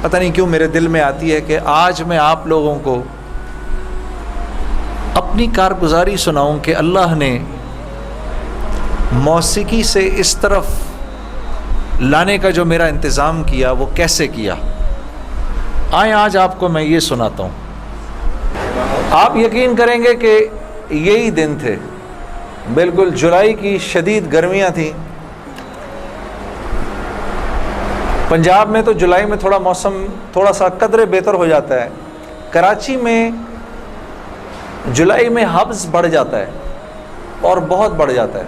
پتہ نہیں کیوں میرے دل میں آتی ہے کہ آج میں آپ لوگوں کو اپنی کارگزاری سناؤں کہ اللہ نے موسیقی سے اس طرف لانے کا جو میرا انتظام کیا وہ کیسے کیا۔ آئیں آج آپ کو میں یہ سناتا ہوں۔ آپ یقین کریں گے کہ یہی دن تھے، بالکل جولائی کی شدید گرمیاں تھیں۔ پنجاب میں تو جولائی میں موسم تھوڑا سا قدرے بہتر ہو جاتا ہے، کراچی میں جولائی میں حبس بڑھ جاتا ہے اور بہت بڑھ جاتا ہے۔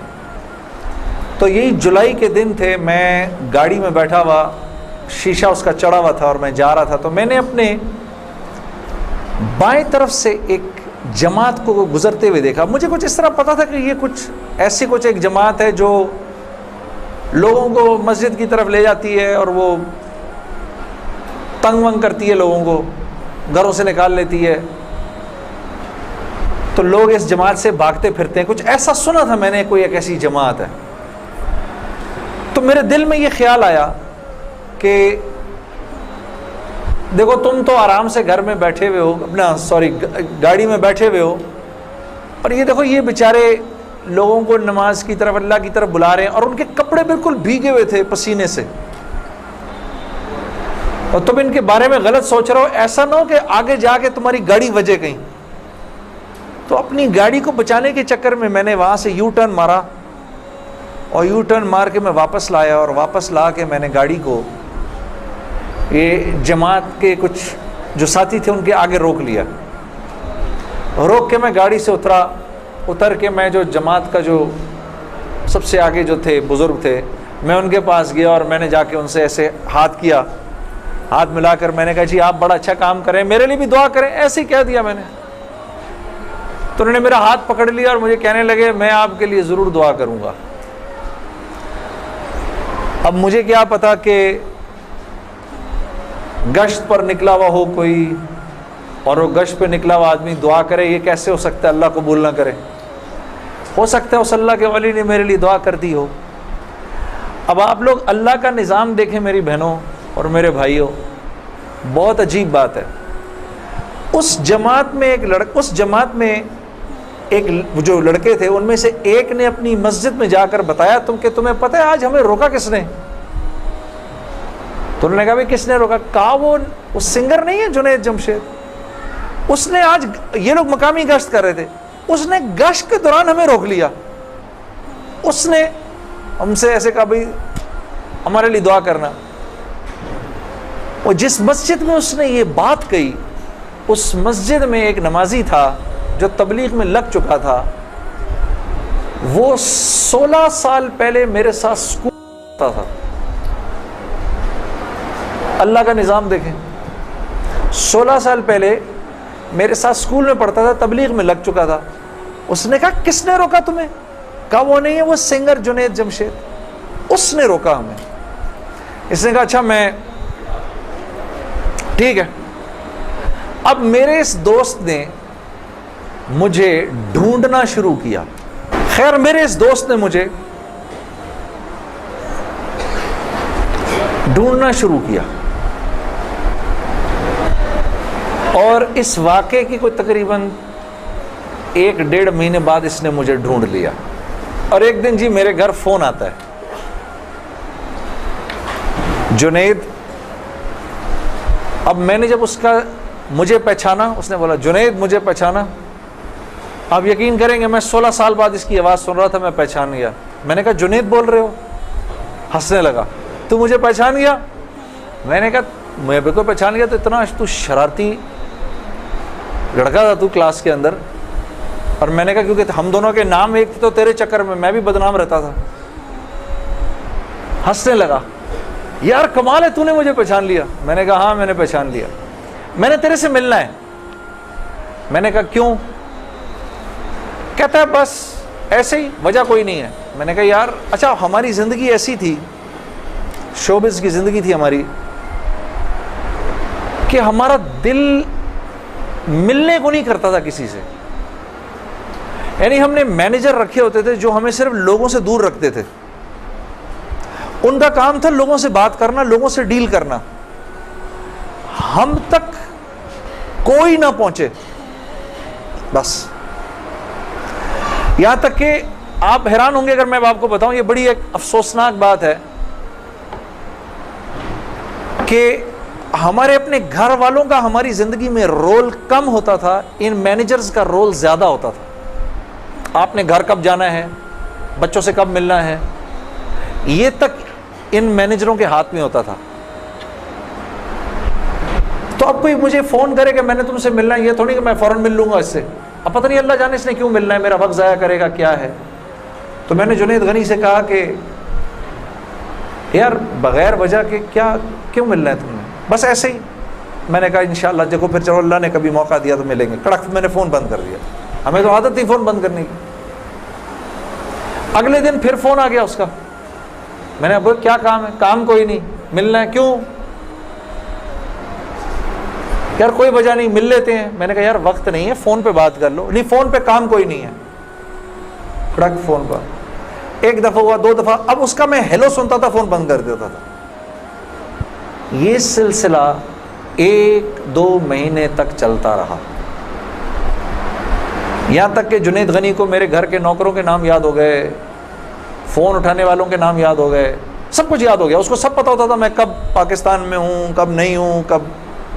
تو یہی جولائی کے دن تھے، میں گاڑی میں بیٹھا ہوا، شیشہ اس کا چڑھا ہوا تھا اور میں جا رہا تھا، تو میں نے اپنے بائیں طرف سے ایک جماعت کو گزرتے ہوئے دیکھا۔ مجھے کچھ اس طرح پتا تھا کہ یہ کچھ ایک جماعت ہے جو لوگوں کو مسجد کی طرف لے جاتی ہے اور وہ تنگ ونگ کرتی ہے، لوگوں کو گھروں سے نکال لیتی ہے، تو لوگ اس جماعت سے بھاگتے پھرتے ہیں۔ کچھ ایسا سنا تھا میں نے، کوئی ایک ایسی جماعت ہے۔ تو میرے دل میں یہ خیال آیا کہ دیکھو تم تو آرام سے گھر میں بیٹھے ہوئے ہو، گاڑی میں بیٹھے ہوئے ہو، اور یہ دیکھو یہ بیچارے لوگوں کو نماز کی طرف، اللہ کی طرف بلا رہے ہیں، اور ان کے کپڑے بالکل بھیگے ہوئے تھے پسینے سے، اور تم ان کے بارے میں غلط سوچ رہے ہو، ایسا نہ ہو کہ آگے جا کے تمہاری گاڑی وجے کہیں۔ تو اپنی گاڑی کو بچانے کے چکر میں نے وہاں سے یو ٹرن مارا، اور یو ٹرن مار کے میں واپس لایا، اور واپس لا کے میں نے گاڑی کو یہ جماعت کے کچھ جو ساتھی تھے ان کے آگے روک لیا۔ روک کے میں گاڑی سے اتر کے میں جو جماعت کا جو سب سے آگے جو تھے بزرگ تھے، میں ان کے پاس گیا اور میں نے جا کے ان سے ایسے ہاتھ ملا کر میں نے کہا جی آپ بڑا اچھا کام کریں، میرے لیے بھی دعا کریں، ایسے ہی کہہ دیا میں نے۔ تو انہوں نے میرا ہاتھ پکڑ لیا اور مجھے کہنے لگے میں آپ کے لیے ضرور دعا کروں گا۔ اب مجھے کیا پتا کہ گشت پر نکلا ہوا ہو کوئی، اور وہ گشت پہ نکلا ہوا آدمی دعا کرے، یہ کیسے ہو سکتا ہے؟ اللہ قبول نہ کرے۔ ہو سکتا ہے اس اللہ کے ولی نے میرے لیے دعا کر دی ہو۔ اب آپ لوگ اللہ کا نظام دیکھیں میری بہنوں اور میرے بھائیوں، بہت عجیب بات ہے۔ اس جماعت میں ایک جو لڑکے تھے ان میں سے ایک نے اپنی مسجد میں جا کر بتایا کہ تمہیں پتہ ہے آج ہمیں روکا کس نے؟ تو انہوں نے کہا بھائی کس نے روکا؟ کہا وہ سنگر نہیں ہے جنید جمشید، اس نے آج، یہ لوگ مقامی گشت کر رہے تھے، اس نے گشت کے دوران ہمیں روک لیا، اس نے ہم سے ایسے کہا بھائی ہمارے لیے دعا کرنا۔ اور جس مسجد میں اس نے یہ بات کہی، اس مسجد میں ایک نمازی تھا جو تبلیغ میں لگ چکا تھا، وہ 16 سال پہلے میرے ساتھ سکول پڑھتا تھا۔ اللہ کا نظام دیکھیں، 16 سال پہلے میرے ساتھ سکول میں پڑھتا تھا، تبلیغ میں لگ چکا تھا۔ اس نے کہا کس نے روکا تمہیں؟ کہا وہ نہیں ہے، وہ سنگر جنید جمشید، اس نے روکا ہمیں۔ اس نے کہا اچھا میں ٹھیک ہے۔ اب میرے اس دوست نے مجھے ڈھونڈنا شروع کیا۔ خیر میرے اس دوست نے مجھے ڈھونڈنا شروع کیا، اور اس واقعے کی کوئی تقریباً 1-1.5 مہینے بعد اس نے مجھے ڈھونڈ لیا۔ اور ایک دن جی میرے گھر فون آتا ہے، جنید۔ اب میں نے جب مجھے پہچانا، اس نے بولا جنید مجھے پہچانا۔ آپ یقین کریں گے میں 16 سال بعد اس کی آواز سن رہا تھا، میں پہچان گیا۔ میں نے کہا جنید بول رہے ہو؟ ہنسنے لگا، تو مجھے پہچان گیا؟ میں نے کہا میں بالکل پہچان گیا، تو اتنا تو شرارتی لڑکا تھا تو کلاس کے اندر۔ اور میں نے کہا کیونکہ ہم دونوں کے نام ایک تھے تو تیرے چکر میں بھی بدنام رہتا تھا۔ ہنسنے لگا، یار کمال ہے تو نے مجھے پہچان لیا۔ میں نے کہا ہاں میں نے پہچان لیا، میں نے تیرے سے ملنا ہے۔ میں نے کہا کیوں؟ کہتا ہے بس ایسے ہی، وجہ کوئی نہیں ہے۔ میں نے کہا یار اچھا ہماری زندگی ایسی تھی، شوبز کی زندگی تھی ہماری، کہ ہمارا دل ملنے کو نہیں کرتا تھا کسی سے۔ یعنی ہم نے مینیجر رکھے ہوتے تھے جو ہمیں صرف لوگوں سے دور رکھتے تھے، ان کا کام تھا لوگوں سے بات کرنا، لوگوں سے ڈیل کرنا۔ ہم تک کوئی نہ پہنچے بس. یہاں تک کہ آپ حیران ہوں گے اگر میں آپ کو بتاؤں, یہ بڑی ایک افسوسناک بات ہے کہ ہمارے اپنے گھر والوں کا ہماری زندگی میں رول کم ہوتا تھا, ان مینیجرز کا رول زیادہ ہوتا تھا. آپ نے گھر کب جانا ہے, بچوں سے کب ملنا ہے, یہ تک ان مینیجروں کے ہاتھ میں ہوتا تھا. تو اب کوئی مجھے فون کرے کہ میں نے تم سے ملنا ہے, یہ تھوڑی کہ میں فوراً مل لوں گا اس سے, اب پتہ نہیں اللہ جانے اس نے کیوں ملنا ہے, میرا وقت ضائع کرے گا کیا ہے. تو میں نے جنید غنی سے کہا کہ یار بغیر وجہ کے کیوں ملنا ہے تم نے, بس ایسے ہی. میں نے کہا انشاءاللہ دیکھو پھر چلو اللہ نے کبھی موقع دیا تو ملیں گے. کڑک میں نے فون بند کر دیا, ہمیں تو عادت تھی فون بند کرنے کی. اگلے دن پھر فون آ گیا اس کا. میں نے بولا کیا کام ہے, کام کوئی نہیں, ملنا ہے, کیوں یار کوئی وجہ نہیں, مل لیتے ہیں. میں نے کہا یار وقت نہیں ہے, فون پہ بات کر لو. نہیں فون پہ کام کوئی نہیں ہے. کڑک فون پر ایک دفعہ ہوا, 2 دفعہ, اب اس کا میں ہیلو سنتا تھا, فون بند کر دیتا تھا. یہ سلسلہ 1-2 مہینے تک چلتا رہا, یہاں تک کہ جنید غنی کو میرے گھر کے نوکروں کے نام یاد ہو گئے, فون اٹھانے والوں کے نام یاد ہو گئے, سب کچھ یاد ہو گیا. اس کو سب پتہ ہوتا تھا میں کب پاکستان میں ہوں, کب نہیں ہوں, کب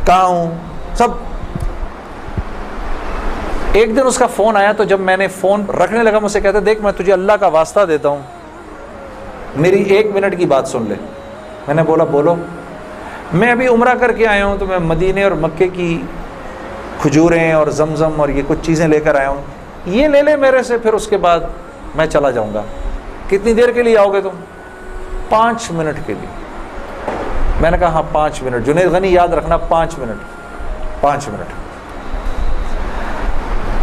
کہاں ہوں, سب. ایک دن اس کا فون آیا, تو جب میں نے فون رکھنے لگا مجھ سے کہتے دیکھ میں تجھے اللہ کا واسطہ دیتا ہوں, میری 1 منٹ کی بات سن لے. میں نے بولا بولو. میں ابھی عمرہ کر کے آیا ہوں, تو میں مدینے اور مکے کی کھجوریں اور زمزم اور یہ کچھ چیزیں لے کر آیا ہوں, یہ لے لے میرے سے, پھر اس کے بعد میں چلا جاؤں گا. کتنی دیر کے لیے آؤ گے تم؟ 5 منٹ کے لیے. میں نے کہا ہاں 5 منٹ. جنید غنی یاد رکھنا 5 منٹ. 5 منٹ.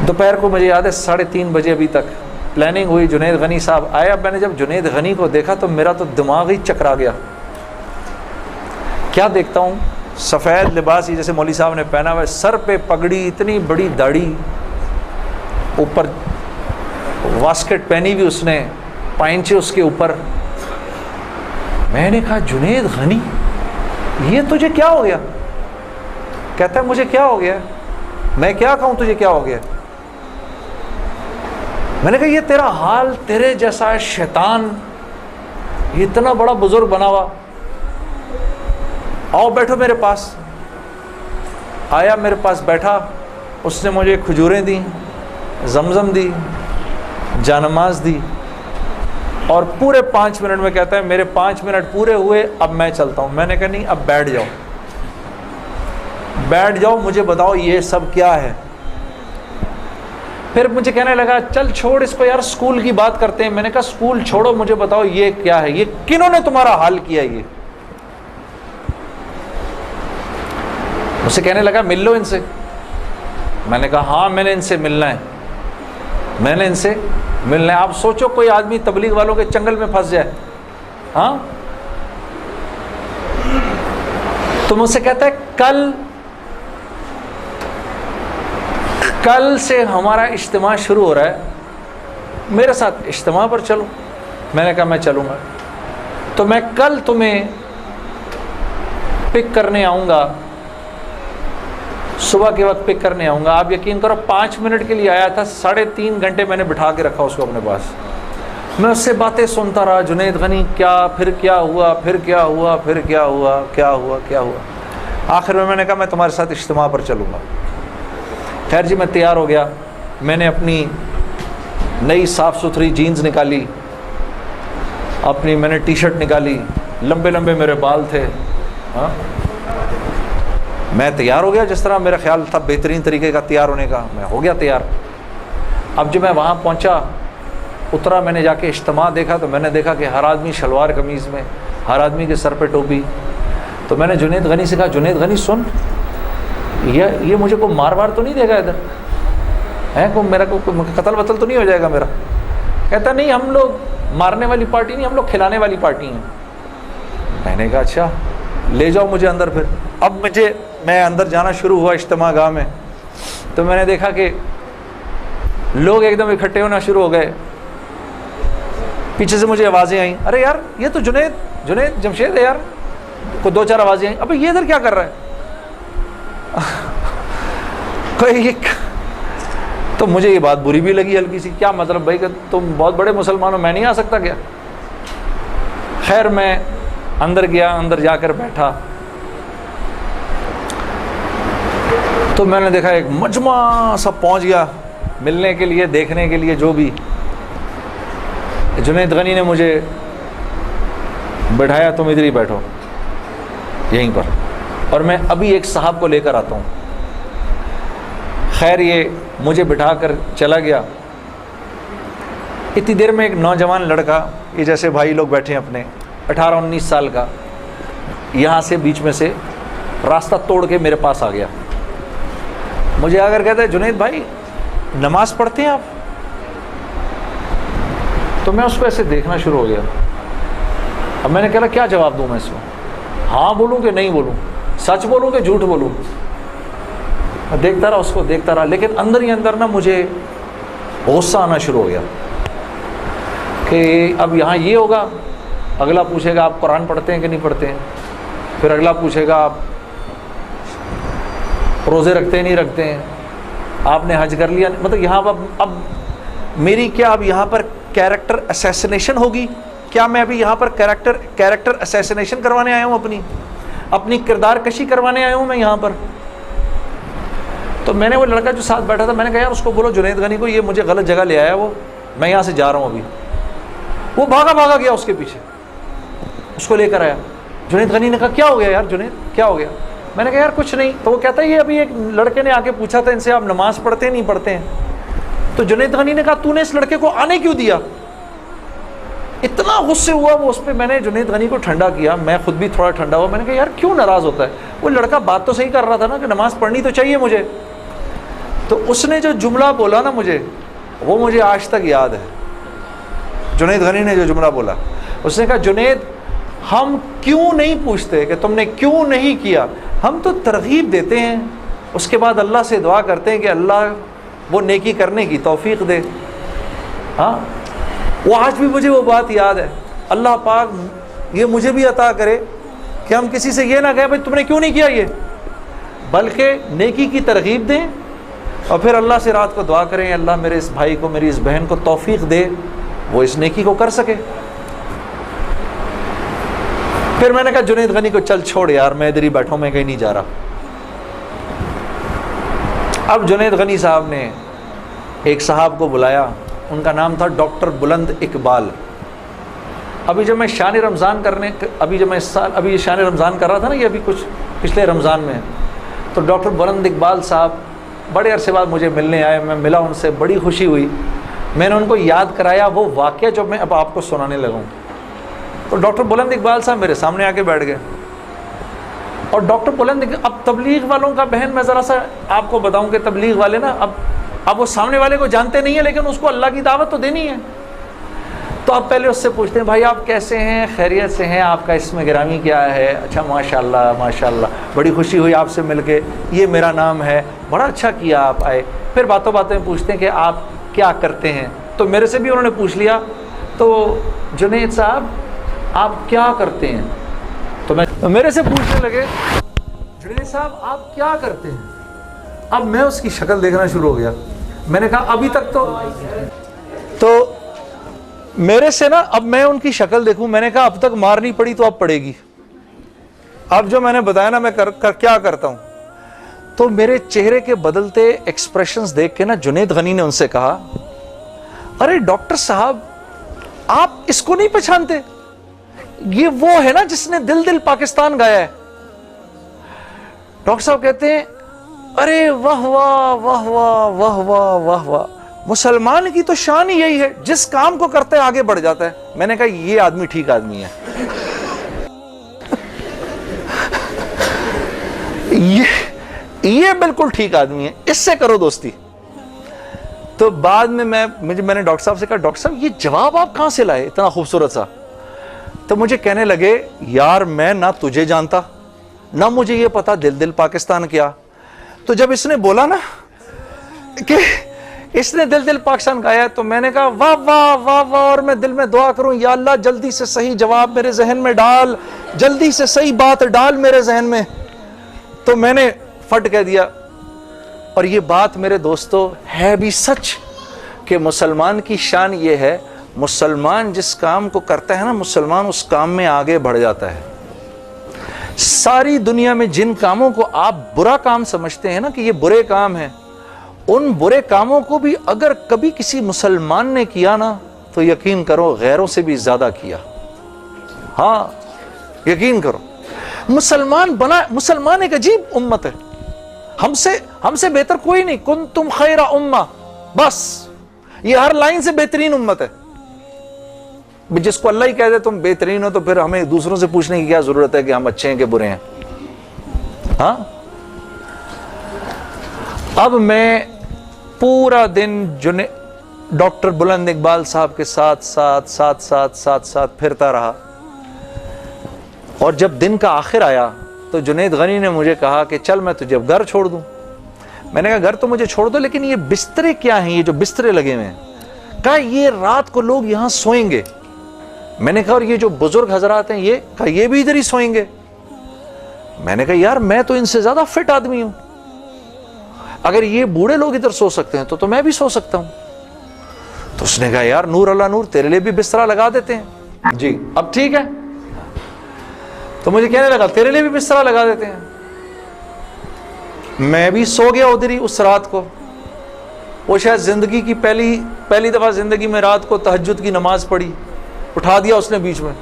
دوپہر کو مجھے یاد ہے 3:30 بجے ابھی تک پلاننگ ہوئی, جنید غنی صاحب آئے. اب میں نے جب جنید غنی کو دیکھا تو میرا تو دماغ ہی چکرا گیا. کیا دیکھتا ہوں, سفید لباس ہی جیسے مولوی صاحب نے پہنا ہوا ہے, سر پہ پگڑی, اتنی بڑی داڑھی, اوپر واسکٹ پہنی ہوئی اس نے, پائنچے اس کے اوپر. میں نے کہا جنید غنی یہ تجھے کیا ہو گیا؟ کہتا ہے مجھے کیا ہو گیا؟ میں کیا کہوں تجھے کیا ہو گیا؟ میں نے کہا یہ تیرا حال, تیرے جیسا شیطان, یہ اتنا بڑا بزرگ بنا ہوا, آؤ بیٹھو میرے پاس. آیا میرے پاس بیٹھا, اس نے مجھے کھجوریں دیں, زمزم دی, جانماز دی, اور پورے 5 منٹ میں کہتا ہے میرے 5 منٹ پورے ہوئے, اب میں چلتا ہوں. میں نے کہا نہیں, اب بیٹھ جاؤ, بیٹھ جاؤ, مجھے بتاؤ یہ سب کیا ہے. پھر مجھے کہنے لگا چل چھوڑ اس کو یار, اسکول کی بات کرتے ہیں. میں نے کہا اسکول چھوڑو, مجھے بتاؤ یہ کیا ہے, یہ کنہوں نے تمہارا حال کیا. یہ مجھ سے کہنے لگا مل لو ان سے. میں نے کہا ہاں میں نے ان سے ملنا ہے, میں نے ان سے ملنا ہے. آپ سوچو کوئی آدمی تبلیغ والوں کے چنگل میں پھنس جائے, ہاں, تو مجھ سے کہتا ہے کل سے ہمارا اجتماع شروع ہو رہا ہے, میرے ساتھ اجتماع پر چلو. میں نے کہا میں چلوں گا. تو میں کل تمہیں پک کرنے آؤں گا, صبح کے وقت پک کرنے آؤں گا. آپ یقین کرو 5 منٹ کے لیے آیا تھا, 3.5 گھنٹے میں نے بٹھا کے رکھا اس کو اپنے پاس. میں اس سے باتیں سنتا رہا, جنید غنی کیا, پھر کیا ہوا, پھر کیا ہوا, پھر کیا ہوا, کیا ہوا, کیا ہوا. آخر میں نے کہا میں تمہارے ساتھ اجتماع پر چلوں گا. خیر جی میں تیار ہو گیا. میں نے اپنی نئی صاف ستھری جینز نکالی, اپنی میں نے ٹی شرٹ نکالی, لمبے لمبے میرے بال تھے, ہاں, میں تیار ہو گیا جس طرح میرا خیال تھا بہترین طریقے کا تیار ہونے کا. میں ہو گیا تیار. اب جب میں وہاں پہنچا, اترا, میں نے جا کے اجتماع دیکھا, تو میں نے دیکھا کہ ہر آدمی شلوار قمیض میں, ہر آدمی کے سر پہ ٹوپی. تو میں نے جنید غنی سے کہا جنید غنی سن, یہ مجھے کو مار وار تو نہیں دے گا ادھر ہے, کو میرا کو قتل وتل تو نہیں ہو جائے گا میرا؟ کہتا نہیں ہم لوگ مارنے والی پارٹی نہیں, ہم لوگ کھلانے والی پارٹی ہیں. میں نے کہا اچھا لے جاؤ مجھے اندر. پھر اب میں اندر جانا شروع ہوا اجتماع گاہ میں, تو میں نے دیکھا کہ لوگ ایک دم اکٹھے ہونا شروع ہو گئے. پیچھے سے مجھے آوازیں آئیں, ارے یار یہ تو جنید جمشید ہے یار. کو 2-4 آوازیں آئیں, ابھی یہ ادھر کیا کر رہا ہے؟ کوئی ایک تو مجھے یہ بات بری بھی لگی ہلکی سی، کیا مطلب بھائی کہ تم بہت بڑے مسلمان ہو، میں نہیں آ سکتا کیا؟ خیر میں اندر گیا، اندر جا کر بیٹھا تو میں نے دیکھا ایک مجمع سب پہنچ گیا ملنے کے لیے، دیکھنے کے لیے جو بھی۔ جنید غنی نے مجھے بٹھایا، تم ادھر ہی بیٹھو یہیں پر، اور میں ابھی ایک صاحب کو لے کر آتا ہوں۔ خیر یہ مجھے بٹھا کر چلا گیا۔ اتنی دیر میں ایک نوجوان لڑکا، یہ جیسے بھائی لوگ بیٹھے ہیں اپنے، 18-19 سال کا، یہاں سے بیچ میں سے راستہ توڑ کے میرے پاس آ گیا۔ مجھے آ کر کہتا ہے جنید بھائی نماز پڑھتے ہیں آپ؟ تو میں اس کو ایسے دیکھنا شروع ہو گیا۔ اب میں نے کہا کیا جواب دوں میں اس کو، ہاں بولوں کہ نہیں بولوں، سچ بولوں کہ جھوٹ بولوں؟ میں دیکھتا رہا اس کو، دیکھتا رہا، لیکن اندر ہی اندر نا مجھے غصہ آنا شروع ہو گیا کہ اب یہاں یہ ہوگا، اگلا پوچھے گا آپ قرآن پڑھتے ہیں کہ نہیں پڑھتے ہیں، پھر اگلا پوچھے گا آپ روزے رکھتے ہیں نہیں رکھتے ہیں، آپ نے حج کر لیا، مطلب یہاں پر اب میری کیا اب یہاں پر کیریکٹر اسیسینیشن ہوگی؟ کیا میں ابھی یہاں پر کیریکٹر اسیسینیشن کروانے آیا ہوں، اپنی کردار کشی کروانے آیا ہوں میں یہاں پر؟ تو میں نے وہ لڑکا جو ساتھ بیٹھا تھا، میں نے کہا یار اس کو بولو جنید غنی کو یہ مجھے غلط جگہ لے آیا، وہ میں یہاں سے جا رہا ہوں ابھی۔ وہ بھاگا گیا اس کے پیچھے، اس کو لے کر آیا۔ جنید غنی نے کہا کیا ہو گیا یار جنید، کیا ہو گیا؟ میں نے کہا یار کچھ نہیں۔ تو وہ کہتا ہے یہ ابھی ایک لڑکے نے آ کے پوچھا تھا ان سے آپ نماز پڑھتے ہیں نہیں پڑھتے ہیں؟ تو جنید غنی نے کہا تو نے اس لڑکے کو آنے کیوں دیا؟ اتنا غصے ہوا وہ اس پہ۔ میں نے جنید غنی کو ٹھنڈا کیا، میں خود بھی تھوڑا ٹھنڈا ہوا۔ میں نے کہا یار کیوں ناراض ہوتا ہے؟ وہ لڑکا بات تو صحیح کر رہا تھا نا کہ نماز پڑھنی تو چاہیے مجھے۔ تو اس نے جو جملہ بولا نا مجھے، وہ مجھے آج تک یاد ہے۔ جنید غنی نے جو جملہ بولا، اس نے کہا جنید ہم کیوں نہیں پوچھتے کہ تم نے کیوں نہیں کیا، ہم تو ترغیب دیتے ہیں، اس کے بعد اللہ سے دعا کرتے ہیں کہ اللہ وہ نیکی کرنے کی توفیق دے۔ ہاں وہ آج بھی مجھے وہ بات یاد ہے۔ اللہ پاک یہ مجھے بھی عطا کرے کہ ہم کسی سے یہ نہ کہیں بھائی تم نے کیوں نہیں کیا یہ، بلکہ نیکی کی ترغیب دیں اور پھر اللہ سے رات کو دعا کریں اللہ میرے اس بھائی کو، میری اس بہن کو توفیق دے وہ اس نیکی کو کر سکے۔ پھر میں نے کہا جنید غنی کو چل چھوڑ یار، میں ادھر ہی بیٹھا ہوں، میں کہیں نہیں جا رہا۔ اب جنید غنی صاحب نے ایک صاحب کو بلایا، ان کا نام تھا ڈاکٹر بلند اقبال۔ ابھی جب میں شان رمضان ابھی شان رمضان کر رہا تھا نا، یہ ابھی کچھ پچھلے رمضان میں، تو ڈاکٹر بلند اقبال صاحب بڑے عرصے بعد مجھے ملنے آئے، میں ملا ان سے، بڑی خوشی ہوئی۔ میں نے ان کو یاد کرایا وہ واقعہ جو میں اب آپ کو سنانے لگا ہوں۔ تو ڈاکٹر بلند اقبال صاحب میرے سامنے آ کے بیٹھ گئے، اور ڈاکٹر بلند اب تبلیغ والوں کا بہن میں ذرا سا آپ کو بتاؤں کہ تبلیغ والے نا اب وہ سامنے والے کو جانتے نہیں ہیں، لیکن اس کو اللہ کی دعوت تو دینی ہے۔ تو آپ پہلے اس سے پوچھتے ہیں بھائی آپ کیسے ہیں، خیریت سے ہیں، آپ کا اسم گرامی کیا ہے؟ اچھا ماشاءاللہ ماشاءاللہ، بڑی خوشی ہوئی آپ سے مل کے، یہ میرا نام ہے، بڑا اچھا کیا آپ آئے۔ پھر باتوں میں پوچھتے ہیں کہ آپ کیا کرتے ہیں، تو میرے سے بھی انہوں نے پوچھ لیا، تو جنید صاحب آپ کیا کرتے ہیں؟ تو میرے سے پوچھنے لگے جنید صاحب آپ کیا کرتے ہیں؟ اب میں اس کی شکل دیکھنا شروع ہو گیا۔ میں نے کہا ابھی تک تو میرے سے نا، اب میں ان کی شکل دیکھوں، میں نے کہا اب تک مار نہیں پڑی تو اب پڑے گی۔ اب جو میں نے بتایا نا میں کیا کرتا ہوں، تو میرے چہرے کے بدلتے ایکسپریشنز دیکھ کے نا جنید غنی نے ان سے کہا ارے ڈاکٹر صاحب آپ اس کو نہیں پہچانتے، یہ وہ ہے نا جس نے دل دل پاکستان گایا ہے۔ ڈاکٹر صاحب کہتے ہیں ارے واہ واہ واہ واہ واہ واہ واہ واہ، مسلمان کی تو شان ہی یہی ہے، جس کام کو کرتا ہے آگے بڑھ جاتا ہے۔ میں نے کہا یہ آدمی ٹھیک آدمی ہے، یہ بالکل ٹھیک آدمی ہے، اس سے کرو دوستی۔ تو بعد میں میں نے ڈاکٹر صاحب سے کہا ڈاکٹر صاحب یہ جواب آپ کہاں سے لائے اتنا خوبصورت سا؟ تو مجھے کہنے لگے یار میں نہ تجھے جانتا نہ مجھے یہ پتا دل دل پاکستان کیا۔ تو جب اس نے بولا نا کہ اس نے دل دل پاکستان گایا، تو میں نے کہا واہ واہ واہ واہ، اور میں دل میں دعا کروں یا اللہ جلدی سے صحیح جواب میرے ذہن میں ڈال، جلدی سے صحیح بات ڈال میرے ذہن میں۔ تو میں نے فٹ کہہ دیا. اور یہ بات میرے دوستو ہے بھی سچ کہ مسلمان کی شان یہ ہے, مسلمان جس کام کو کرتا ہے نا, مسلمان اس کام میں آگے بڑھ جاتا ہے. ساری دنیا میں جن کاموں کو آپ برا کام سمجھتے ہیں نا کہ یہ برے کام ہیں, ان برے کاموں کو بھی اگر کبھی کسی مسلمان نے کیا نا تو یقین کرو غیروں سے بھی زیادہ کیا. ہاں یقین کرو, مسلمان ایک عجیب امت ہے, ہم سے بہتر کوئی نہیں. کنتم خیر امہ, بس یہ ہر لائن سے بہترین امت ہے. جس کو اللہ ہی کہہ دے تم بہترین ہو تو پھر ہمیں دوسروں سے پوچھنے کی کیا ضرورت ہے کہ ہم اچھے ہیں کہ برے ہیں. ہاں اب میں پورا دن ڈاکٹر بلند اقبال صاحب کے ساتھ پھرتا رہا, اور جب دن کا آخر آیا تو جنید غنی نے مجھے کہا کہ چل میں تجھے گھر چھوڑ دوں. میں نے کہا گھر تو مجھے چھوڑ دو, لیکن یہ بسترے کیا ہیں, یہ جو بسترے لگے ہوئے ہیں؟ کہا یہ رات کو لوگ یہاں سوئیں گے. میں نے کہا اور یہ جو بزرگ حضرات ہیں یہ بھی ادھر ہی سوئیں گے. میں نے کہا یار میں تو ان سے زیادہ فٹ آدمی ہوں, اگر یہ بوڑھے لوگ ادھر سو سکتے ہیں تو میں بھی سو سکتا ہوں. تو اس نے کہا یار نور اللہ نور, تیرے لیے بھی بسترا لگا دیتے ہیں. جی اب ٹھیک ہے. تو مجھے کہنے لگا تیرے لیے بھی بسترا لگا دیتے ہیں. میں بھی سو گیا ادھر ہی اس رات کو. وہ شاید زندگی کی پہلی دفعہ زندگی میں رات کو تہجد کی نماز پڑھی, اٹھا دیا اس نے بیچ میں.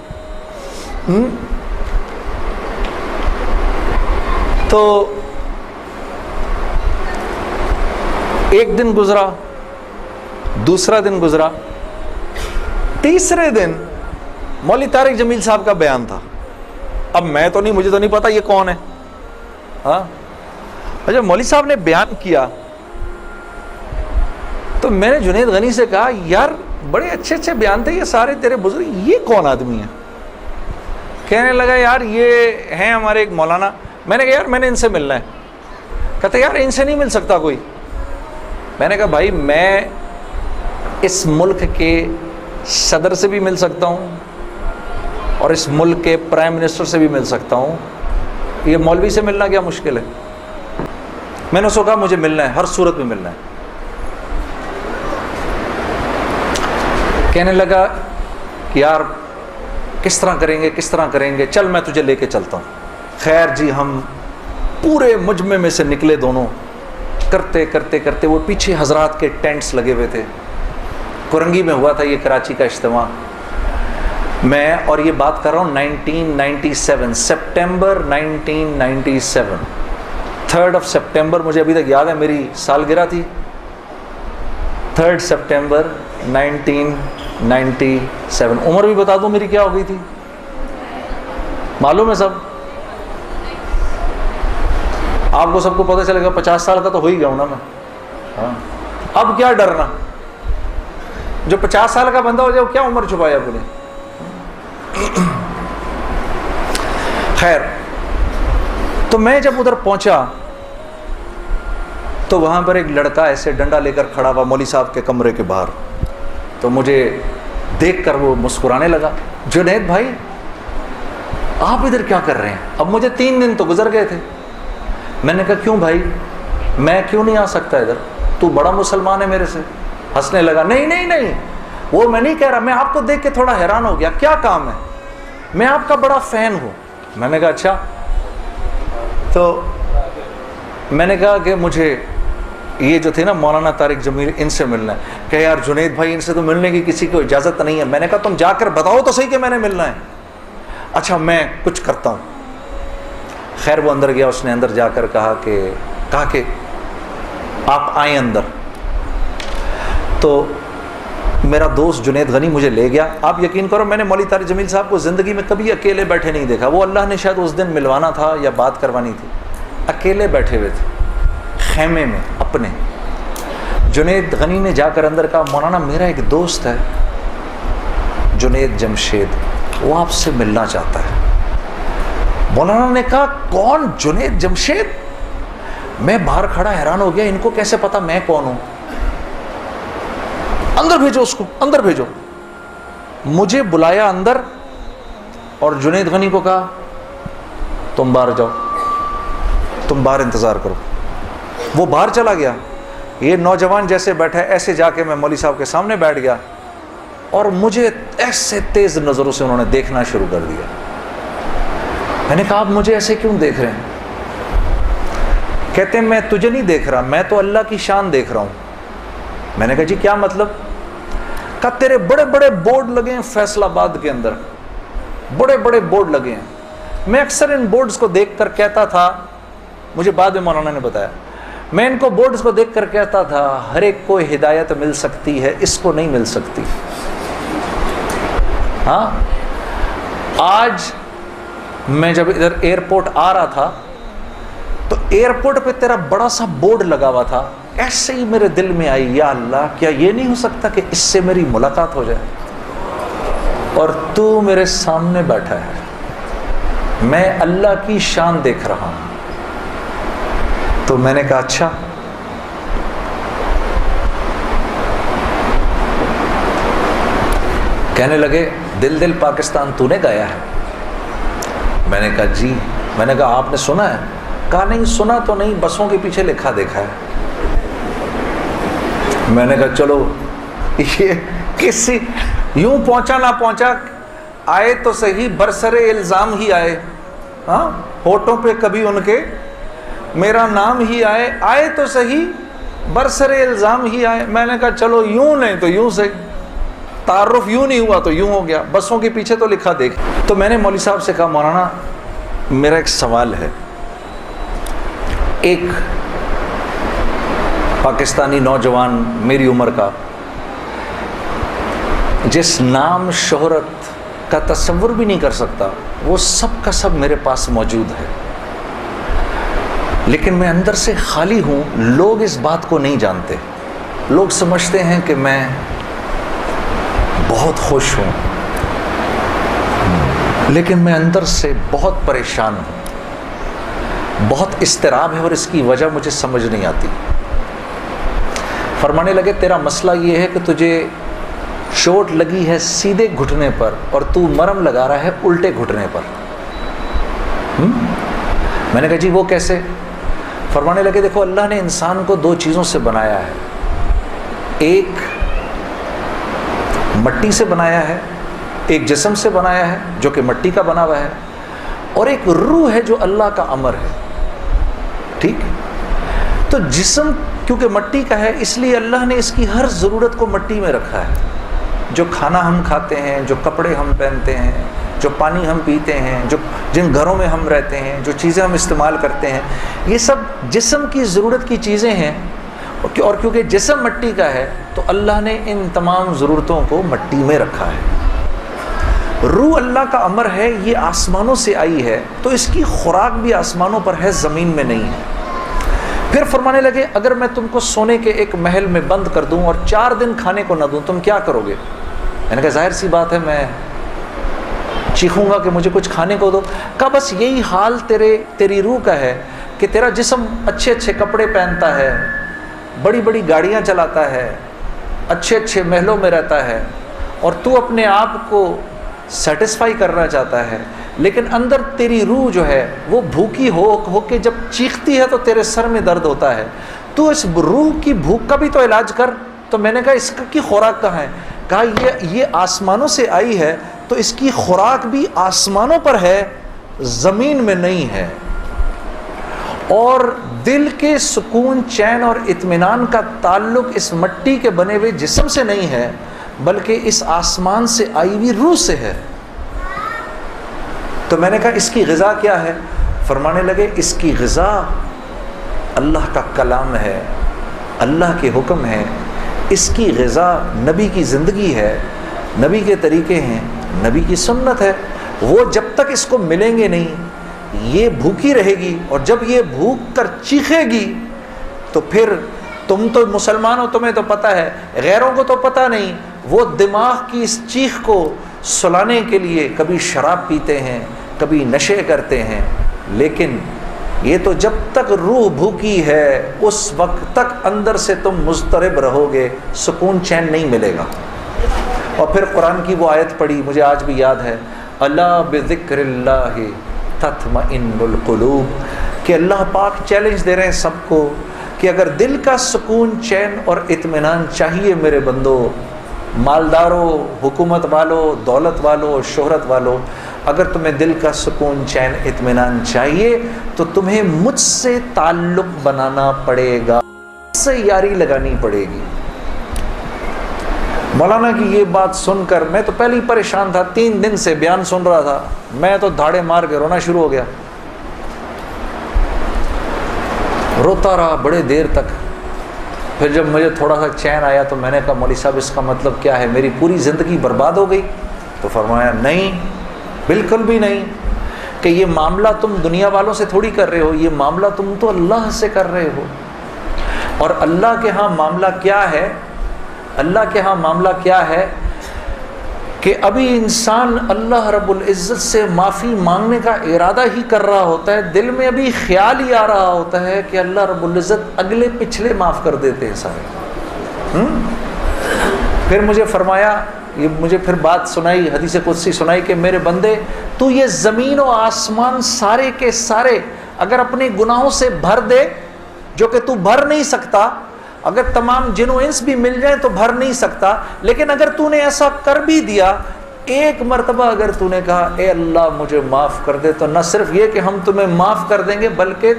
تو ایک دن گزرا, دوسرا دن گزرا, تیسرے دن مولوی طارق جمیل صاحب کا بیان تھا. اب مجھے تو نہیں پتا یہ کون ہے. ہاں جب مولوی صاحب نے بیان کیا تو میں نے جنید غنی سے کہا یار بڑے اچھے اچھے بیان تھے یہ سارے تیرے بزرگ, یہ کون آدمی ہے؟ کہنے لگا یار یہ ہیں ہمارے ایک مولانا. میں نے کہا یار میں نے ان سے ملنا ہے. کہتا یار ان سے نہیں مل سکتا کوئی. میں نے کہا بھائی میں اس ملک کے صدر سے بھی مل سکتا ہوں اور اس ملک کے پرائم منسٹر سے بھی مل سکتا ہوں, یہ مولوی سے ملنا کیا مشکل ہے؟ میں نے اس کو کہا مجھے ملنا ہے, ہر صورت میں ملنا ہے. کہنے لگا کہ یار کس طرح کریں گے, چل میں تجھے لے کے چلتا ہوں. خیر جی ہم پورے مجمع میں سے نکلے دونوں, کرتے وہ پیچھے حضرات کے ٹینٹس لگے ہوئے تھے. کرنگی میں ہوا تھا یہ کراچی کا اجتماع. میں اور یہ بات کر رہا ہوں 1997 سپٹمبر 1997 3 سپٹمبر مجھے ابھی تک یاد ہے, میری سالگرہ تھی 3 سپٹمبر 1997. عمر بھی بتا دوں میری کیا ہو گئی تھی, معلوم ہے سب آپ کو, سب کو پتہ چلے گا. 50 سال کا تو ہو ہی گیا ہوں نا میں. ہاں اب کیا ڈرنا, جو 50 سال کا بندہ ہو جائے وہ کیا عمر چھپایا اپنے. خیر تو میں جب ادھر پہنچا تو وہاں پر ایک لڑکا ایسے ڈنڈا لے کر کھڑا ہوا مولوی صاحب کے کمرے کے باہر. تو مجھے دیکھ کر وہ مسکرانے لگا, جنید بھائی آپ ادھر کیا کر رہے ہیں؟ اب مجھے 3 دن تو گزر گئے تھے. میں نے کہا کیوں بھائی, میں کیوں نہیں آ سکتا ادھر, تو بڑا مسلمان ہے میرے سے. ہنسنے لگا, نہیں وہ میں نہیں کہہ رہا, میں آپ کو دیکھ کے تھوڑا حیران ہو گیا, کیا کام ہے؟ میں آپ کا بڑا فین ہوں. میں نے کہا اچھا. تو میں نے کہا کہ مجھے یہ جو تھے نا مولانا طارق جمیل, ان سے ملنا ہے. کہ یار جنید بھائی ان سے تو ملنے کی کسی کو اجازت نہیں ہے. میں نے کہا تم جا کر بتاؤ تو صحیح کہ میں نے ملنا ہے. اچھا میں کچھ کرتا ہوں. خیر وہ اندر گیا, اس نے اندر جا کر کہا کہ آپ آئیں اندر. تو میرا دوست جنید غنی مجھے لے گیا. آپ یقین کرو میں نے مولوی طارق جمیل صاحب کو زندگی میں کبھی اکیلے بیٹھے نہیں دیکھا. وہ اللہ نے شاید اس دن ملوانا تھا یا بات کروانی تھی, اکیلے بیٹھے ہوئے تھے خیمے میں اپنے. جنید غنی نے جا کر اندر کہا مولانا میرا ایک دوست ہے جنید جمشید, وہ آپ سے ملنا چاہتا ہے. مولانا نے کہا کون جنید جمشید؟ میں باہر کھڑا حیران ہو گیا, ان کو کیسے پتا میں کون ہوں؟ اندر بھیجو اس کو, اندر بھیجو. مجھے بلایا اندر اور جنید غنی کو کہا تم باہر جاؤ. تم باہر انتظار کرو. وہ باہر چلا گیا. یہ نوجوان جیسے بیٹھا ہے ایسے جا کے میں مولوی صاحب کے سامنے بیٹھ گیا, اور مجھے ایسے تیز نظروں سے انہوں نے دیکھنا شروع کر دیا. میں نے کہا آپ مجھے ایسے کیوں دیکھ رہے ہیں؟ کہتے ہیں میں تجھے نہیں دیکھ رہا, میں تو اللہ کی شان دیکھ رہا ہوں. میں نے کہا جی کیا مطلب؟ کہا تیرے بڑے بڑے بورڈ لگے ہیں فیصل آباد کے اندر, بڑے بڑے بورڈ لگے ہیں. میں اکثر ان بورڈز کو دیکھ کر کہتا تھا, مجھے بعد میں مولانا نے بتایا, میں ان کو بورڈز کو دیکھ کر کہتا تھا ہر ایک کو ہدایت مل سکتی ہے, اس کو نہیں مل سکتی. ہاں آج میں جب ادھر ایئرپورٹ آ رہا تھا تو ایئرپورٹ پہ تیرا بڑا سا بورڈ لگا ہوا تھا, ایسے ہی میرے دل میں آئی یا اللہ کیا یہ نہیں ہو سکتا کہ اس سے میری ملاقات ہو جائے, اور تو میرے سامنے بیٹھا ہے, میں اللہ کی شان دیکھ رہا ہوں. تو میں نے کہا اچھا. کہنے لگے دل دل پاکستان تو نے گایا ہے. میں نے کہا جی. میں نے کہا آپ نے سنا ہے؟ کہا نہیں سنا تو نہیں, بسوں کے پیچھے لکھا دیکھا ہے. میں نے کہا چلو یہ کسی یوں پہنچا نہ پہنچا, آئے تو صحیح برسر الزام ہی آئے. ہاں ہوٹوں پہ کبھی ان کے میرا نام ہی آئے, آئے تو صحیح برسر الزام ہی آئے. میں نے کہا چلو یوں نہیں تو یوں صحیح, تعارف یوں نہیں ہوا تو یوں ہو گیا, بسوں کے پیچھے تو لکھا دیکھ. تو میں نے مولوی صاحب سے کہا مولانا میرا ایک سوال ہے, ایک پاکستانی نوجوان میری عمر کا جس نام شہرت کا تصور بھی نہیں کر سکتا, وہ سب کا سب میرے پاس موجود ہے, لیکن میں اندر سے خالی ہوں. لوگ اس بات کو نہیں جانتے, لوگ سمجھتے ہیں کہ میں بہت خوش ہوں, لیکن میں اندر سے بہت پریشان ہوں, بہت اضطراب ہے, اور اس کی وجہ مجھے سمجھ نہیں آتی. فرمانے لگے تیرا مسئلہ یہ ہے کہ تجھے چوٹ لگی ہے سیدھے گھٹنے پر, اور تو مرم لگا رہا ہے الٹے گھٹنے پر. میں نے کہا جی وہ کیسے؟ فرمانے لگے دیکھو اللہ نے انسان کو دو چیزوں سے بنایا ہے, ایک مٹی سے بنایا ہے, ایک جسم سے بنایا ہے جو کہ مٹی کا بنا ہوا ہے, اور ایک روح ہے جو اللہ کا امر ہے. ٹھیک, تو جسم کیونکہ مٹی کا ہے اس لیے اللہ نے اس کی ہر ضرورت کو مٹی میں رکھا ہے. جو کھانا ہم کھاتے ہیں, جو کپڑے ہم پہنتے ہیں, جو پانی ہم پیتے ہیں, جو جن گھروں میں ہم رہتے ہیں, جو چیزیں ہم استعمال کرتے ہیں, یہ سب جسم کی ضرورت کی چیزیں ہیں. اور کیونکہ جسم مٹی کا ہے تو اللہ نے ان تمام ضرورتوں کو مٹی میں رکھا ہے. روح اللہ کا امر ہے, یہ آسمانوں سے آئی ہے تو اس کی خوراک بھی آسمانوں پر ہے, زمین میں نہیں ہے. پھر فرمانے لگے اگر میں تم کو سونے کے ایک محل میں بند کر دوں اور 4 دن کھانے کو نہ دوں تم کیا کرو گے؟ میں نے کہا ظاہر سی بات ہے میں چیخوں گا کہ مجھے کچھ کھانے کو دو. کہا بس یہی حال تیری روح کا ہے کہ تیرا جسم اچھے اچھے کپڑے پہنتا ہے, بڑی بڑی گاڑیاں چلاتا ہے, اچھے اچھے محلوں میں رہتا ہے, اور تو اپنے آپ کو سیٹسفائی کرنا چاہتا ہے, لیکن اندر تیری روح جو ہے وہ بھوکی ہو کے جب چیختی ہے تو تیرے سر میں درد ہوتا ہے. تو اس روح کی بھوک کا بھی تو علاج کر. تو میں نے کہا اس کی خوراک کہاں ہے؟ کہا یہ آسمانوں سے آئی ہے تو اس کی خوراک بھی آسمانوں پر ہے, زمین میں نہیں ہے. اور دل کے سکون, چین اور اطمینان کا تعلق اس مٹی کے بنے ہوئے جسم سے نہیں ہے بلکہ اس آسمان سے آئی ہوئی روح سے ہے. تو میں نے کہا اس کی غذا کیا ہے؟ فرمانے لگے اس کی غذا اللہ کا کلام ہے, اللہ کے حکم ہے, اس کی غذا نبی کی زندگی ہے, نبی کے طریقے ہیں, نبی کی سنت ہے. وہ جب تک اس کو ملیں گے نہیں یہ بھوکی رہے گی, اور جب یہ بھوک کر چیخے گی تو پھر تم تو مسلمان ہو, تمہیں تو پتہ ہے, غیروں کو تو پتہ نہیں. وہ دماغ کی اس چیخ کو سلانے کے لیے کبھی شراب پیتے ہیں, کبھی نشے کرتے ہیں, لیکن یہ تو جب تک روح بھوکی ہے اس وقت تک اندر سے تم مضطرب رہو گے, سکون چین نہیں ملے گا. اور پھر قرآن کی وہ آیت پڑھی, مجھے آج بھی یاد ہے, الا بذکر اللہ تطمئن القلوب, کہ اللہ پاک چیلنج دے رہے ہیں سب کو کہ اگر دل کا سکون، چین اور اطمینان چاہیے میرے بندو، مالداروں، حکومت والوں، دولت والوں، شہرت والوں، اگر تمہیں دل کا سکون، چین، اطمینان چاہیے تو تمہیں مجھ سے تعلق بنانا پڑے گا، مجھ سے یاری لگانی پڑے گی۔ مولانا کی یہ بات سن کر میں تو پہلے ہی پریشان تھا، 3 دن سے بیان سن رہا تھا، میں تو دھاڑے مار کے رونا شروع ہو گیا، روتا رہا بڑے دیر تک۔ پھر جب مجھے تھوڑا سا چین آیا تو میں نے کہا مولوی صاحب اس کا مطلب کیا ہے، میری پوری زندگی برباد ہو گئی؟ تو فرمایا نہیں، بالکل بھی نہیں، کہ یہ معاملہ تم دنیا والوں سے تھوڑی کر رہے ہو، یہ معاملہ تم تو اللہ سے کر رہے ہو۔ اور اللہ کے ہاں معاملہ کیا ہے؟ اللہ کے ہاں معاملہ کیا ہے کہ ابھی انسان اللہ رب العزت سے معافی مانگنے کا ارادہ ہی کر رہا ہوتا ہے، دل میں ابھی خیال ہی آ رہا ہوتا ہے کہ اللہ رب العزت اگلے پچھلے معاف کر دیتے ہیں سارے۔ پھر مجھے فرمایا، یہ مجھے پھر بات سنائی، حدیث قدسی سنائی کہ میرے بندے، تو یہ زمین و آسمان سارے کے سارے اگر اپنے گناہوں سے بھر دے، جو کہ تو بھر نہیں سکتا، اگر تمام جن و انس بھی مل جائیں تو بھر نہیں سکتا، لیکن اگر تو نے ایسا کر بھی دیا، ایک مرتبہ اگر تو نے کہا اے اللہ مجھے معاف کر دے، تو نہ صرف یہ کہ ہم تمہیں معاف کر دیں گے بلکہ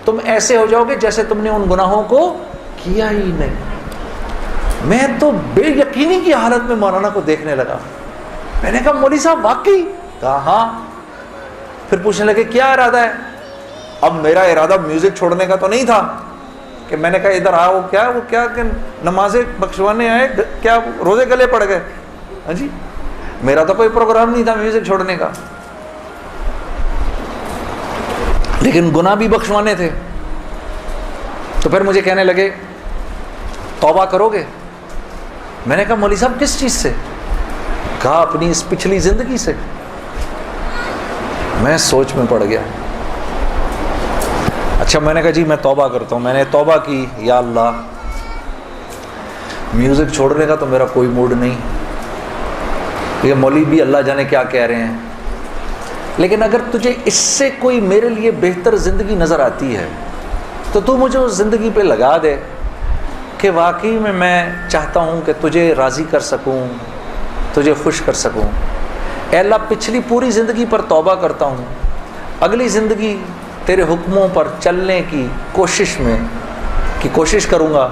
تم ایسے ہو جاؤ گے جیسے تم نے ان گناہوں کو کیا ہی نہیں۔ میں تو بے یقینی کی حالت میں مولانا کو دیکھنے لگا، میں نے کہا مولوی صاحب واقعی؟ کہا ہاں۔ پھر پوچھنے لگے کیا ارادہ ہے؟ اب میرا ارادہ میوزک چھوڑنے کا تو نہیں تھا کہ میں نے کہا ادھر آؤ، کیا وہ کیا کہ نمازیں بخشوانے آئے، کیا روزے گلے پڑ گئے؟ ہاں جی، میرا تو کوئی پروگرام نہیں تھا میوزک چھوڑنے کا، لیکن گناہ بھی بخشوانے تھے۔ تو پھر مجھے کہنے لگے توبہ کرو گے؟ میں نے کہا مولوی صاحب کس چیز سے؟ کہا اپنی اس پچھلی زندگی سے۔ میں سوچ میں پڑ گیا۔ اچھا، میں نے کہا جی میں توبہ کرتا ہوں۔ میں نے توبہ کی، یا اللہ میوزک چھوڑنے کا تو میرا کوئی موڈ نہیں، یہ مولوی بھی اللہ جانے کیا کہہ رہے ہیں، لیکن اگر تجھے اس سے کوئی میرے لیے بہتر زندگی نظر آتی ہے تو تو مجھے اس زندگی پہ لگا دے کہ واقعی میں چاہتا ہوں کہ تجھے راضی کر سکوں، تجھے خوش کر سکوں۔ اے اللہ پچھلی پوری زندگی پر توبہ کرتا ہوں، اگلی زندگی تیرے حکموں پر چلنے کی کوشش کروں گا۔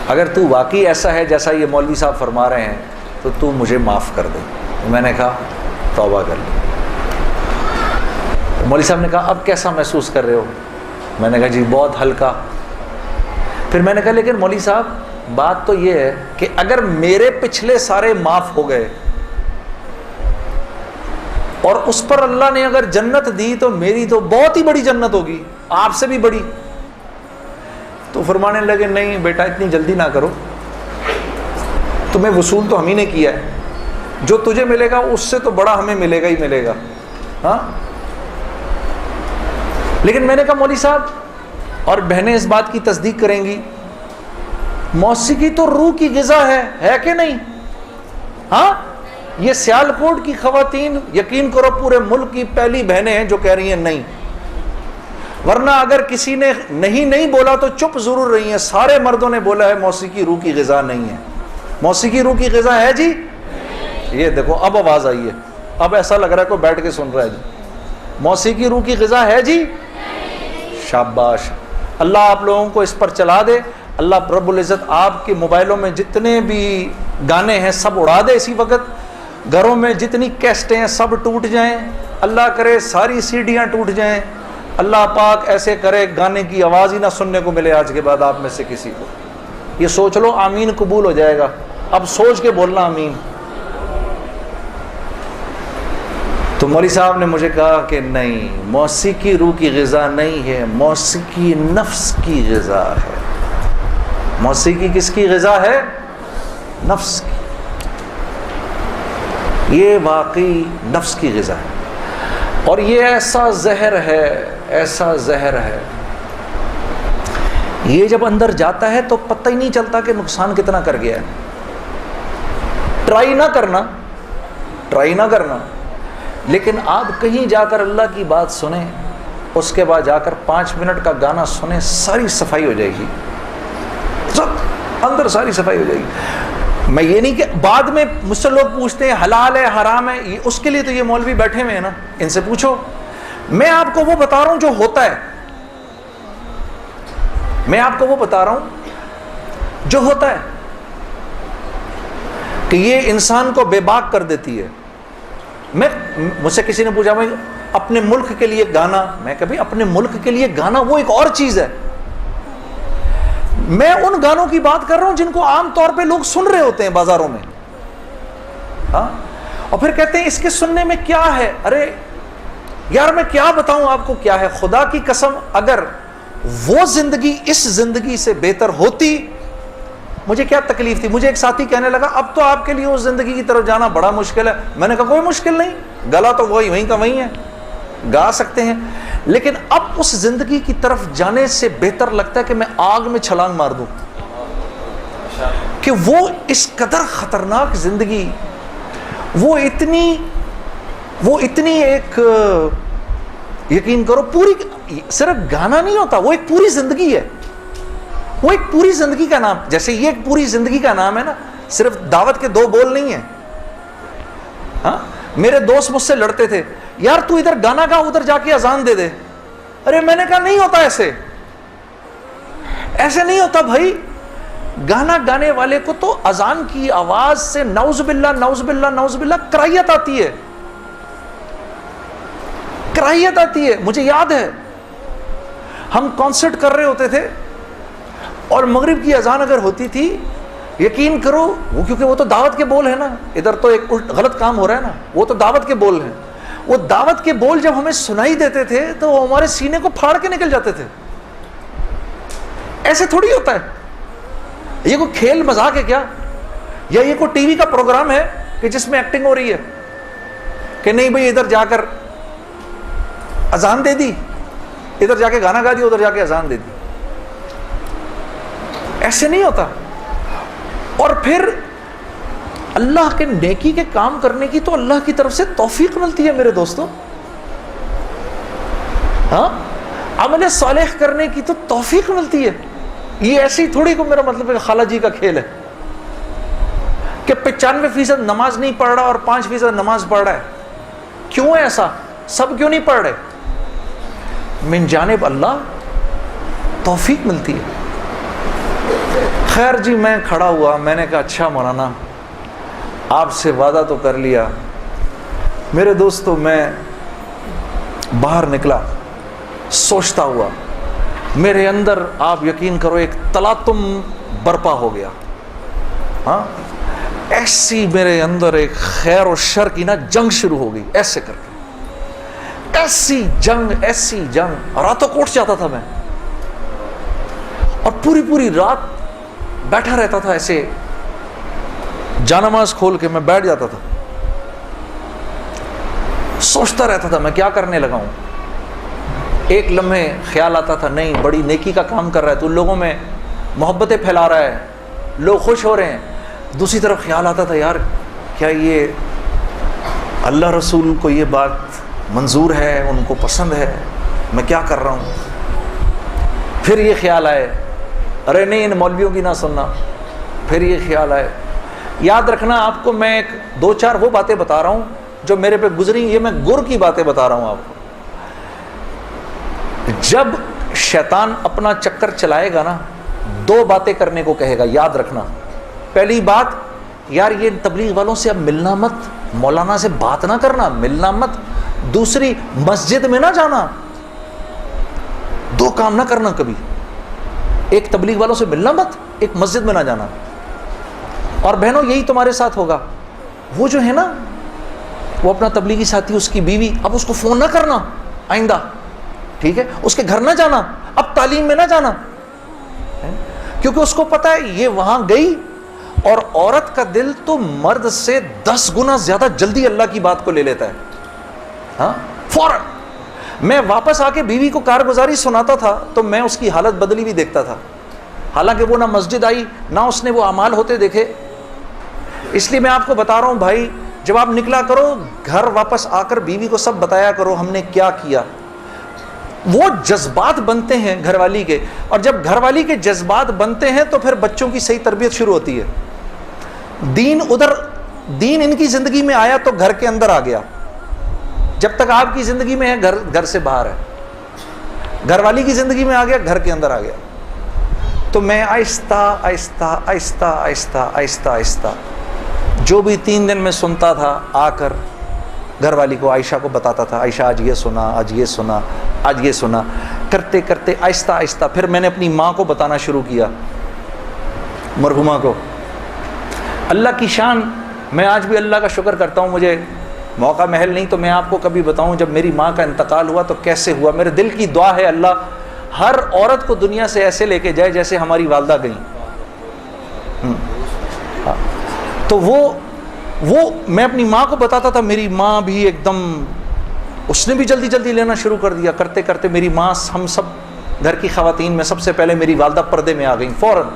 اگر تو واقعی ایسا ہے جیسا یہ مولوی صاحب فرما رہے ہیں تو تو مجھے معاف کر دے۔ میں نے کہا توبہ کر لی۔ مولوی صاحب نے کہا اب کیسا محسوس کر رہے ہو؟ میں نے کہا جی بہت ہلکا۔ پھر میں نے کہا لیکن مولوی صاحب بات تو یہ ہے کہ اگر میرے پچھلے سارے معاف ہو گئے اور اس پر اللہ نے اگر جنت دی تو میری تو بہت ہی بڑی جنت ہوگی، آپ سے بھی بڑی۔ تو فرمانے لگے نہیں بیٹا اتنی جلدی نہ کرو، تمہیں وصول تو ہم ہی نے کیا ہے، جو تجھے ملے گا اس سے تو بڑا ہمیں ملے گا ہی ملے گا۔ ہاں، لیکن میں نے کہا مولوی صاحب، اور بہنیں اس بات کی تصدیق کریں گی، موسیقی تو روح کی غذا ہے کہ نہیں؟ ہاں، یہ سیالکوٹ کی خواتین یقین کرو پورے ملک کی پہلی بہنیں ہیں جو کہہ رہی ہیں نہیں، ورنہ اگر کسی نے نہیں بولا تو چپ ضرور رہی ہیں، سارے مردوں نے بولا ہے موسیقی روح کی غذا نہیں ہے۔ موسیقی روح کی غذا ہے جی؟ یہ دیکھو اب آواز آئی ہے، اب ایسا لگ رہا ہے کوئی بیٹھ کے سن رہا ہے جی۔ موسیقی روح کی غذا ہے جی؟ شاباش، اللہ آپ لوگوں کو اس پر چلا دے، اللہ رب العزت آپ کے موبائلوں میں جتنے بھی گانے ہیں سب اڑا دے اسی وقت، گھروں میں جتنی کیسٹیں ہیں سب ٹوٹ جائیں، اللہ کرے ساری سیڈیاں ٹوٹ جائیں، اللہ پاک ایسے کرے گانے کی آواز ہی نہ سننے کو ملے آج کے بعد آپ میں سے کسی کو۔ یہ سوچ لو آمین قبول ہو جائے گا، اب سوچ کے بولنا آمین۔ تو مولوی صاحب نے مجھے کہا کہ نہیں، موسیقی روح کی غذا نہیں ہے، موسیقی نفس کی غذا ہے۔ موسیقی کس کی غذا ہے؟ نفس کی۔ یہ واقعی نفس کی غذا ہے، اور یہ ایسا زہر ہے، ایسا زہر ہے، یہ جب اندر جاتا ہے تو پتہ ہی نہیں چلتا کہ نقصان کتنا کر گیا ہے۔ ٹرائی نہ کرنا، لیکن آپ کہیں جا کر اللہ کی بات سنیں، اس کے بعد جا کر 5 منٹ کا گانا سنیں، ساری صفائی ہو جائے گی، سب اندر ساری صفائی ہو جائے گی۔ میں یہ نہیں کہ بعد میں مجھ سے لوگ پوچھتے ہیں حلال ہے حرام ہے، اس کے لیے تو یہ مولوی بیٹھے ہوئے ہیں نا، ان سے پوچھو۔ میں آپ کو وہ بتا رہا ہوں جو ہوتا ہے، میں آپ کو وہ بتا رہا ہوں جو ہوتا ہے، کہ یہ انسان کو بے باک کر دیتی ہے۔ مجھ سے کسی نے پوچھا میں اپنے ملک کے لیے گانا، میں کبھی اپنے ملک کے لیے گانا وہ ایک اور چیز ہے، میں ان گانوں کی بات کر رہا ہوں جن کو عام طور پہ لوگ سن رہے ہوتے ہیں بازاروں میں، ہاں، اور پھر کہتے ہیں اس کے سننے میں کیا ہے۔ ارے یار میں کیا بتاؤں آپ کو کیا ہے، خدا کی قسم اگر وہ زندگی اس زندگی سے بہتر ہوتی، مجھے کیا تکلیف تھی۔ مجھے ایک ساتھی کہنے لگا اب تو آپ کے لیے اس زندگی کی طرف جانا بڑا مشکل ہے۔ میں نے کہا کوئی مشکل نہیں، گلا تو وہیں کا وہیں ہے، گا سکتے ہیں، لیکن اب اس زندگی کی طرف جانے سے بہتر لگتا ہے کہ میں آگ میں چھلانگ مار دوں، کہ وہ اس قدر خطرناک زندگی، وہ اتنی ایک، یقین کرو پوری، صرف گانا نہیں ہوتا، وہ ایک پوری زندگی ہے، وہ ایک پوری زندگی کا نام، جیسے یہ ایک پوری زندگی کا نام ہے نا، صرف دعوت کے 2 بول نہیں ہیں۔ ہاں، میرے دوست مجھ سے لڑتے تھے، یار تو ادھر گانا گا ادھر جا کے اذان دے دے۔ ارے میں نے کہا نہیں ہوتا ایسے نہیں ہوتا بھائی، گانا گانے والے کو تو اذان کی آواز سے نعوذ باللہ نعوذ باللہ نعوذ باللہ کراہیت آتی ہے، کراہیت آتی ہے۔ مجھے یاد ہے ہم کانسرٹ کر رہے ہوتے تھے اور مغرب کی اذان اگر ہوتی تھی، یقین کرو وہ، کیونکہ وہ تو دعوت کے بول ہیں نا، ادھر تو ایک غلط کام ہو رہا ہے نا، وہ تو دعوت کے بول ہیں، وہ دعوت کے بول جب ہمیں سنائی دیتے تھے تو وہ ہمارے سینے کو پھاڑ کے نکل جاتے تھے۔ ایسے تھوڑی ہوتا ہے، یہ کوئی کھیل مذاق ہے کیا، یا یہ کوئی ٹی وی کا پروگرام ہے کہ جس میں ایکٹنگ ہو رہی ہے کہ نہیں بھئی ادھر جا کر اذان دے دی، ادھر جا کے گانا گا دی، ادھر جا کے اذان دے دی، ایسے نہیں ہوتا۔ اور پھر اللہ کے نیکی کے کام کرنے کی تو اللہ کی طرف سے توفیق ملتی ہے میرے دوستو، ہاں، عمل صالح کرنے کی تو توفیق ملتی ہے۔ یہ ایسی تھوڑی کو میرا مطلب ہے خالہ جی کا کھیل ہے کہ 95% نماز نہیں پڑھ رہا اور 5% نماز پڑھ رہا ہے۔ کیوں ہے ایسا؟ سب کیوں نہیں پڑھ رہے؟ من جانب اللہ توفیق ملتی ہے۔ خیر جی، میں کھڑا ہوا، میں نے کہا اچھا مولانا آپ سے وعدہ تو کر لیا۔ میرے دوستو میں باہر نکلا سوچتا ہوا، میرے اندر آپ یقین کرو ایک تلاطم برپا ہو گیا، ہاں، ایسی میرے اندر ایک خیر و شر کی نا جنگ شروع ہو گئی، ایسے کر کے ایسی جنگ، راتوں کو اٹھ جاتا تھا میں، اور پوری رات بیٹھا رہتا تھا، ایسے جانماز کھول کے میں بیٹھ جاتا تھا، سوچتا رہتا تھا میں کیا کرنے لگا ہوں۔ ایک لمحے خیال آتا تھا نہیں بڑی نیکی کا کام کر رہا ہے تو لوگوں میں محبتیں پھیلا رہا ہے، لوگ خوش ہو رہے ہیں۔ دوسری طرف خیال آتا تھا یار کیا یہ اللہ رسول کو یہ بات منظور ہے، ان کو پسند ہے، میں کیا کر رہا ہوں۔ پھر یہ خیال آئے ارے نہیں ان مولویوں کی نہ سننا، پھر یہ خیال آئے۔ یاد رکھنا آپ کو میں ایک 2-4 وہ باتیں بتا رہا ہوں جو میرے پہ گزری، یہ میں گر کی باتیں بتا رہا ہوں آپ کو۔ جب شیطان اپنا چکر چلائے گا نا 2 باتیں کرنے کو کہے گا، یاد رکھنا۔ پہلی بات، یار یہ تبلیغ والوں سے اب ملنا مت، مولانا سے بات نہ کرنا، ملنا مت۔ دوسری، مسجد میں نہ جانا، 2 کام نہ کرنا کبھی، ایک تبلیغ والوں سے ملنا مت، ایک مسجد میں نہ جانا۔ اور بہنوں یہی تمہارے ساتھ ہوگا، وہ جو ہے نا وہ اپنا تبلیغی ساتھی، اس کی بیوی، اب اس کو فون نہ کرنا آئندہ، ٹھیک ہے، اس کے گھر نہ جانا، اب تعلیم میں نہ جانا، کیونکہ اس کو پتا ہے یہ وہاں گئی، اور عورت کا دل تو مرد سے 10 گنا زیادہ جلدی اللہ کی بات کو لے لیتا ہے، ہاں، فوراً۔ میں واپس آ کے بیوی کو کارگزاری سناتا تھا تو میں اس کی حالت بدلی بھی دیکھتا تھا، حالانکہ وہ نہ مسجد آئی نہ اس نے وہ اعمال ہوتے دیکھے۔ اس لیے میں آپ کو بتا رہا ہوں بھائی، جب آپ نکلا کرو گھر واپس آ کر بیوی کو سب بتایا کرو ہم نے کیا کیا، وہ جذبات بنتے ہیں گھر والی کے، اور جب گھر والی کے جذبات بنتے ہیں تو پھر بچوں کی صحیح تربیت شروع ہوتی ہے. دین ان کی زندگی میں آیا تو گھر کے اندر آ گیا. جب تک آپ کی زندگی میں ہے گھر سے باہر ہے. گھر والی کی زندگی میں آ گیا، گھر کے اندر آ گیا. تو میں آہستہ آہستہ آہستہ آہستہ آہستہ آہستہ جو بھی 3 دن میں سنتا تھا آ کر گھر والی کو، عائشہ کو بتاتا تھا. عائشہ آج یہ سنا، آج یہ سنا، آج یہ سنا. کرتے کرتے آہستہ آہستہ پھر میں نے اپنی ماں کو بتانا شروع کیا، مرحومہ کو. اللہ کی شان، میں آج بھی اللہ کا شکر کرتا ہوں. مجھے موقع محل نہیں تو میں آپ کو کبھی بتاؤں جب میری ماں کا انتقال ہوا تو کیسے ہوا. میرے دل کی دعا ہے اللہ ہر عورت کو دنیا سے ایسے لے کے جائے جیسے ہماری والدہ گئیں. تو وہ میں اپنی ماں کو بتاتا تھا. میری ماں بھی ایک دم، اس نے بھی جلدی جلدی لینا شروع کر دیا. کرتے کرتے میری ماں، ہم سب گھر کی خواتین میں سب سے پہلے میری والدہ پردے میں آ گئیں فوراً.